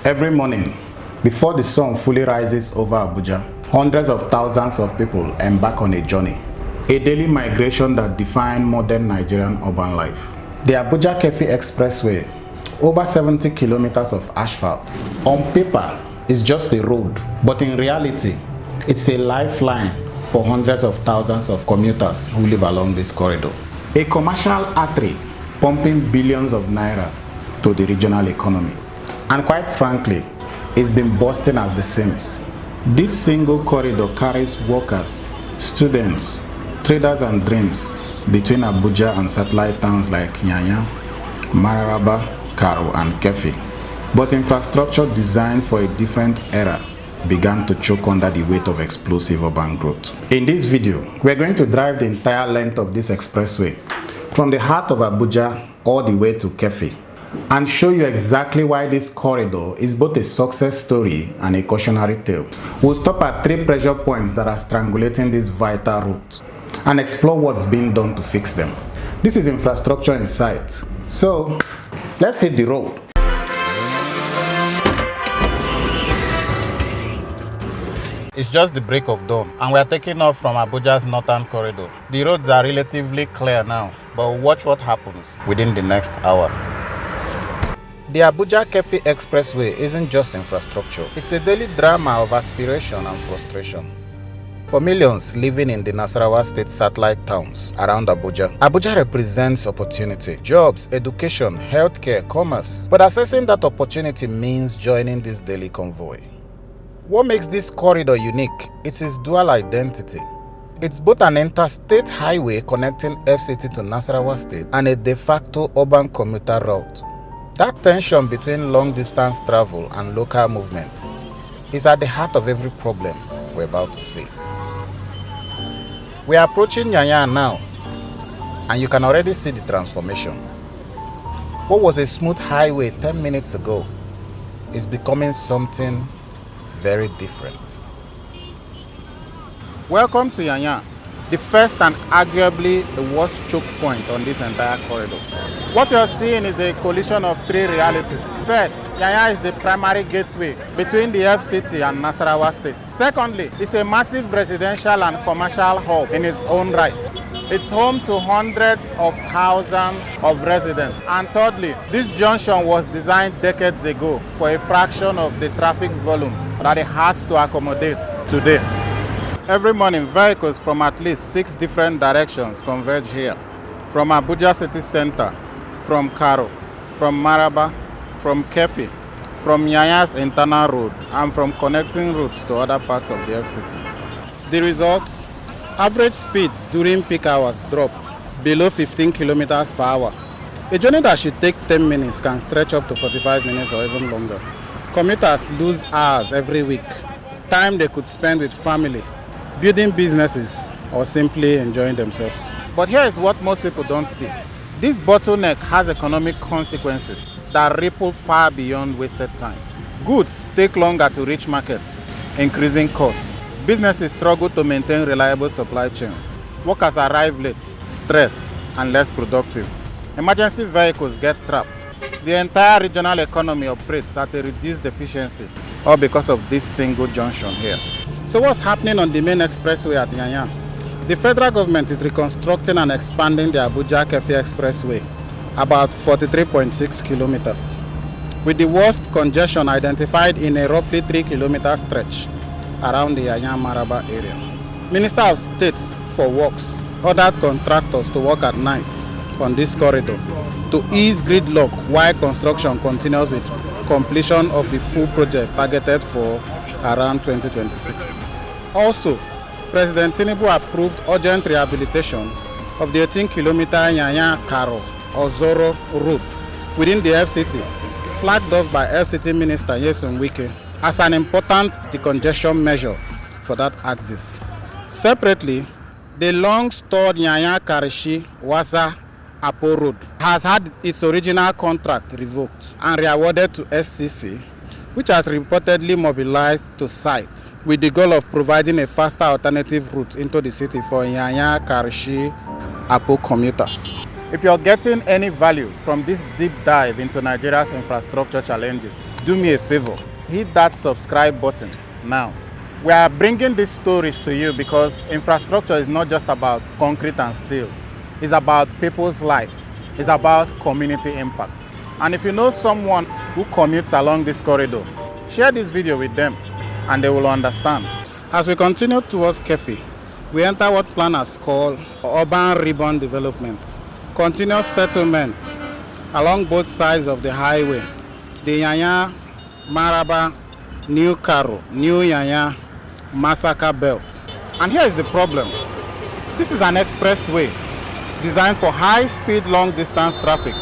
Every morning, before the sun fully rises over Abuja, hundreds of thousands of people embark on a journey, a daily migration that defines modern Nigerian urban life. The Abuja-Keffi Expressway, over 70 kilometers of asphalt, on paper is just a road, but in reality, it's a lifeline for hundreds of thousands of commuters who live along this corridor. A commercial artery pumping billions of naira to the regional economy. And quite frankly, it's been bursting at the seams. This single corridor carries workers, students, traders and dreams between Abuja and satellite towns like Nyanya, Mararaba-Karu and Keffi. But infrastructure designed for a different era began to choke under the weight of explosive urban growth. In this video, we're going to drive the entire length of this expressway from the heart of Abuja all the way to Keffi, and show you exactly why this corridor is both a success story and a cautionary tale. We'll stop at 3 pressure points that are strangulating this vital route and explore what's being done to fix them. This is infrastructure in sight. So, let's hit the road. It's just the break of dawn, and we are taking off from Abuja's northern corridor. The roads are relatively clear now, but watch what happens within the next hour. The Abuja-Keffi Expressway isn't just infrastructure, it's a daily drama of aspiration and frustration. For millions living in the Nasarawa state satellite towns around Abuja, Abuja represents opportunity, jobs, education, healthcare, commerce. But accessing that opportunity means joining this daily convoy. What makes this corridor unique? It's its dual identity. It's both an interstate highway connecting FCT to Nasarawa state and a de facto urban commuter route. That tension between long-distance travel and local movement is at the heart of every problem we're about to see. We are approaching Nyanya now, and you can already see the transformation. What was a smooth highway 10 minutes ago is becoming something very different. Welcome to Nyanya, the first and arguably the worst choke point on this entire corridor. What you're seeing is a collision of 3 realities. First, Nyanya is the primary gateway between the FCT and Nasarawa state. Secondly, it's a massive residential and commercial hub in its own right. It's home to hundreds of thousands of residents. And thirdly, this junction was designed decades ago for a fraction of the traffic volume that it has to accommodate today. Every morning, vehicles from at least 6 different directions converge here. From Abuja city center, from Karu, from Maraba, from Keffi, from Nyanya's internal road, and from connecting routes to other parts of the FCT. The results? Average speeds during peak hours drop below 15 kilometers per hour. A journey that should take 10 minutes can stretch up to 45 minutes or even longer. Commuters lose hours every week, time they could spend with family, building businesses, or simply enjoying themselves. But here is what most people don't see. This bottleneck has economic consequences that ripple far beyond wasted time. Goods take longer to reach markets, increasing costs. Businesses struggle to maintain reliable supply chains. Workers arrive late, stressed, and less productive. Emergency vehicles get trapped. The entire regional economy operates at a reduced efficiency, all because of this single junction here. So what's happening on the main expressway at Nyanya? The federal government is reconstructing and expanding the Abuja-Keffi Expressway, about 43.6 kilometers, with the worst congestion identified in a roughly 3-kilometer stretch around the Nyanya-Maraba area. Minister of State for Works ordered contractors to work at night on this corridor to ease gridlock while construction continues with completion of the full project targeted for around 2026. Also, President Tinubu approved urgent rehabilitation of the 18-kilometer Nyanya-Karu or Zoro route within the FCT, flagged off by FCT Minister Nyesom Wike as an important decongestion measure for that axis. Separately, the long-stored Nyanya-Karshi-Apo road has had its original contract revoked and re-awarded to SCC, which has reportedly mobilized to site with the goal of providing a faster alternative route into the city for Nyanya-Karshi-Apo commuters. If you're getting any value from this deep dive into Nigeria's infrastructure challenges, do me a favor, hit that subscribe button now. We are bringing these stories to you because infrastructure is not just about concrete and steel. It's about people's life. It's about community impact. And if you know someone who commutes along this corridor, share this video with them and they will understand. As we continue towards Keffi, we enter what planners call urban ribbon development. Continuous settlement along both sides of the highway. The Nyanya, Maraba, New Karu, New Nyanya, Massacre belt. And here is the problem. This is an expressway designed for high-speed, long-distance traffic,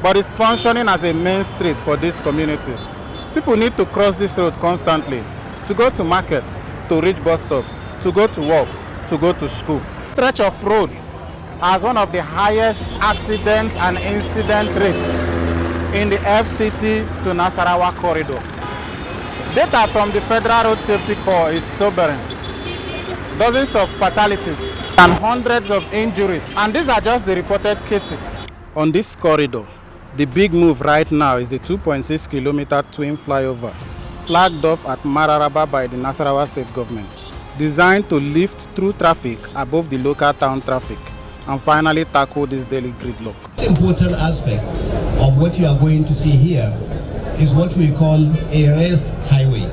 but it's functioning as a main street for these communities. People need to cross this road constantly to go to markets, to reach bus stops, to go to work, to go to school. Stretch of road has one of the highest accident and incident rates in the FCT to Nasarawa corridor. Data from the Federal Road Safety Corps is sobering. Dozens of fatalities and hundreds of injuries, and these are just the reported cases. On this corridor, the big move right now is the 2.6 kilometer twin flyover, flagged off at Mararaba by the Nasarawa state government, designed to lift through traffic above the local town traffic and finally tackle this daily gridlock. The important aspect of what you are going to see here is what we call a rest highway.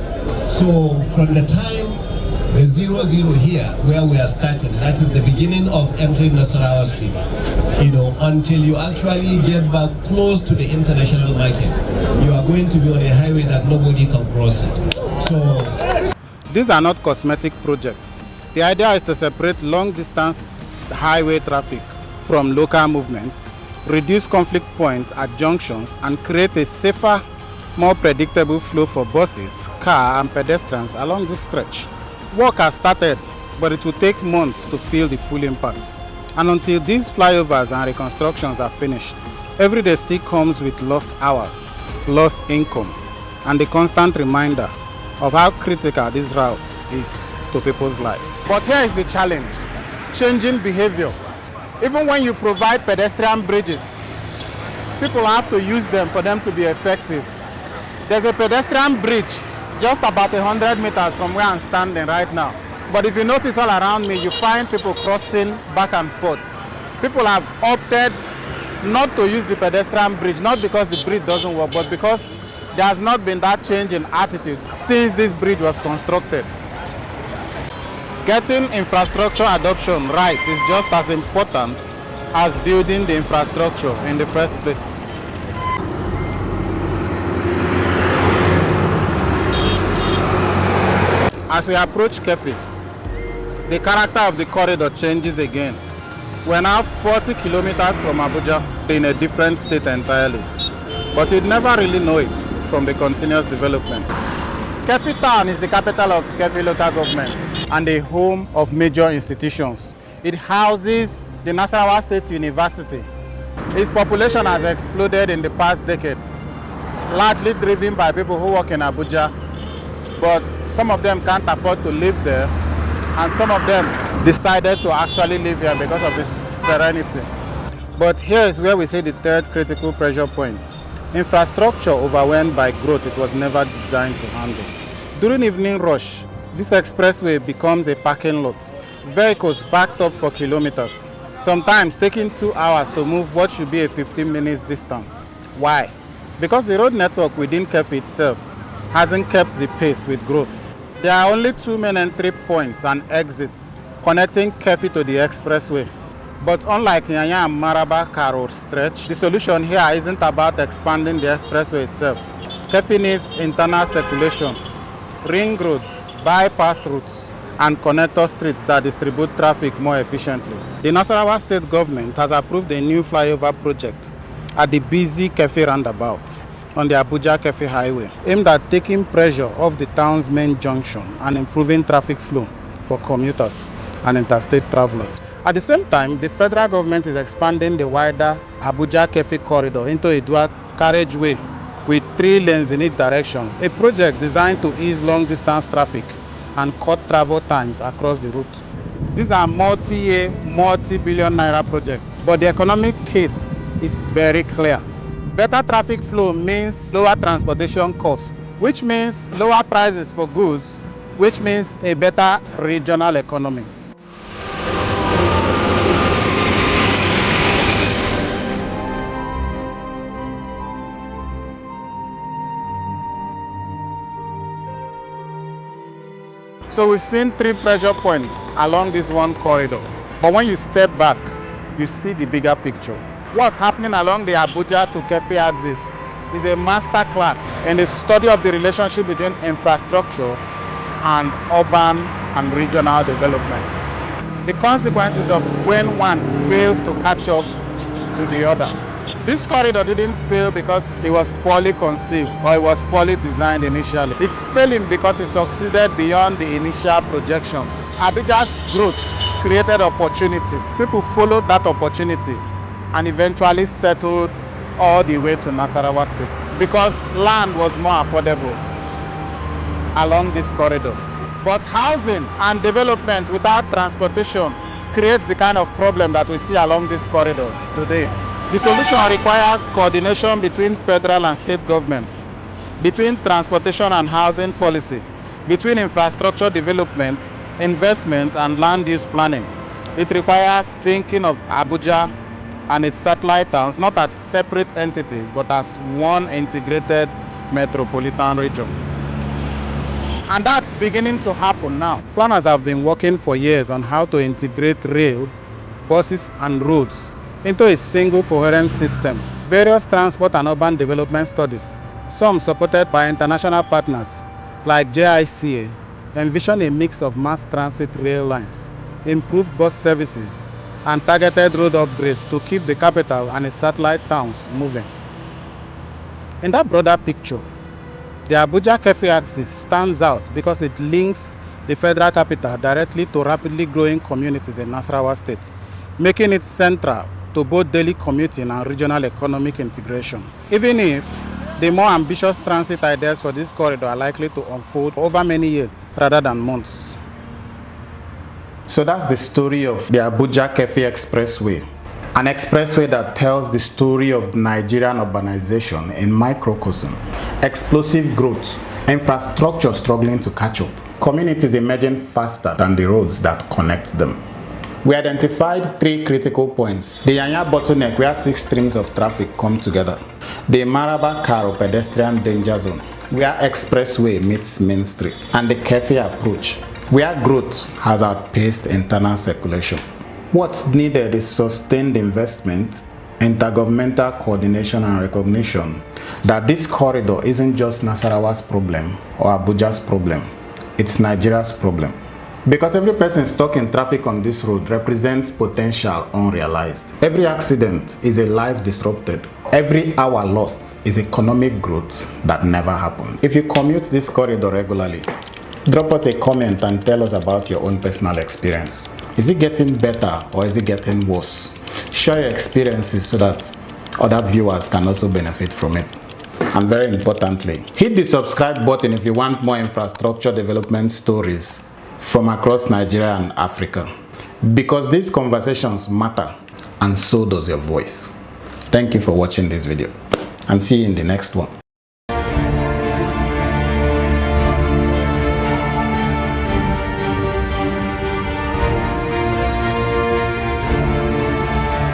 So from the time the 00 here where we are starting, that is the beginning of entering Nasarawa Street, until you actually get back close to the international market, you are going to be on a highway that nobody can cross it. So these are not cosmetic projects. The idea is to separate long distance highway traffic from local movements, reduce conflict points at junctions, and create a safer, more predictable flow for buses, car and pedestrians along this stretch. Work has started, but it will take months to feel the full impact. And until these flyovers and reconstructions are finished, every day still comes with lost hours, lost income, and the constant reminder of how critical this route is to people's lives. But here is the challenge: changing behavior. Even when you provide pedestrian bridges, people have to use them for them to be effective. There's a pedestrian bridge just about 100 meters from where I'm standing right now. But if you notice all around me, you find people crossing back and forth. People have opted not to use the pedestrian bridge, not because the bridge doesn't work, but because there has not been that change in attitude since this bridge was constructed. Getting infrastructure adoption right is just as important as building the infrastructure in the first place. As we approach Keffi, the character of the corridor changes again. We're now 40 kilometers from Abuja, in a different state entirely. But you'd never really know it from the continuous development. Keffi town is the capital of Keffi local government and a home of major institutions. It houses the Nasarawa State University. Its population has exploded in the past decade, largely driven by people who work in Abuja, but some of them can't afford to live there, and some of them decided to actually live here because of the serenity. But here is where we see the third critical pressure point. Infrastructure overwhelmed by growth it was never designed to handle. During evening rush, this expressway becomes a parking lot. Vehicles backed up for kilometers, sometimes taking 2 hours to move what should be a 15 minutes distance. Why? Because the road network within Keffi itself hasn't kept the pace with growth. There are only 2 main entry points and exits connecting Keffi to the expressway. But unlike Nyanya and Mararaba-Karu stretch, the solution here isn't about expanding the expressway itself. Keffi needs internal circulation, ring roads, bypass routes, and connector streets that distribute traffic more efficiently. The Nasarawa state government has approved a new flyover project at the busy Keffi roundabout on the Abuja-Keffi highway, aimed at taking pressure off the town's main junction and improving traffic flow for commuters and interstate travelers. At the same time, the federal government is expanding the wider Abuja-Keffi corridor into a dual carriageway with 3 lanes in each direction, a project designed to ease long-distance traffic and cut travel times across the route. These are multi-year, multi-billion naira projects, but the economic case is very clear. Better traffic flow means lower transportation costs, which means lower prices for goods, which means a better regional economy. So we've seen 3 pressure points along this one corridor. But when you step back, you see the bigger picture. What's happening along the Abuja to Keffi axis is a master class in the study of the relationship between infrastructure and urban and regional development. The consequences of when one fails to catch up to the other. This corridor didn't fail because it was poorly conceived or it was poorly designed initially. It's failing because it succeeded beyond the initial projections. Abuja's growth created opportunity. People followed that opportunity and eventually settled all the way to Nasarawa State because land was more affordable along this corridor. But housing and development without transportation creates the kind of problem that we see along this corridor today. The solution requires coordination between federal and state governments, between transportation and housing policy, between infrastructure development, investment, and land use planning. It requires thinking of Abuja and its satellite towns not as separate entities but as one integrated metropolitan region. And that's beginning to happen now. Planners have been working for years on how to integrate rail, buses, and roads into a single coherent system. Various transport and urban development studies, some supported by international partners like JICA, envision a mix of mass transit rail lines, improved bus services, and targeted road upgrades to keep the capital and its satellite towns moving. In that broader picture, the Abuja-Keffi axis stands out because it links the federal capital directly to rapidly growing communities in Nasarawa State, making it central to both daily commuting and regional economic integration. Even if the more ambitious transit ideas for this corridor are likely to unfold over many years rather than months. So that's the story of the Abuja-Keffi Expressway, an expressway that tells the story of Nigerian urbanization in microcosm, explosive growth, infrastructure struggling to catch up, communities emerging faster than the roads that connect them. We identified 3 critical points: the Bottleneck, where 6 streams of traffic come together; the Mararaba-Karu pedestrian danger zone, where expressway meets main street; and the Keffi approach, where growth has outpaced internal circulation. What's needed is sustained investment, intergovernmental coordination, and recognition that this corridor isn't just Nasarawa's problem or Abuja's problem, it's Nigeria's problem. Because every person stuck in traffic on this road represents potential unrealized. Every accident is a life disrupted. Every hour lost is economic growth that never happened. If you commute this corridor regularly, drop us a comment and tell us about your own personal experience. Is it getting better or is it getting worse? Share your experiences so that other viewers can also benefit from it. And very importantly, hit the subscribe button if you want more infrastructure development stories from across Nigeria and Africa. Because these conversations matter, and so does your voice. Thank you for watching this video, and see you in the next one.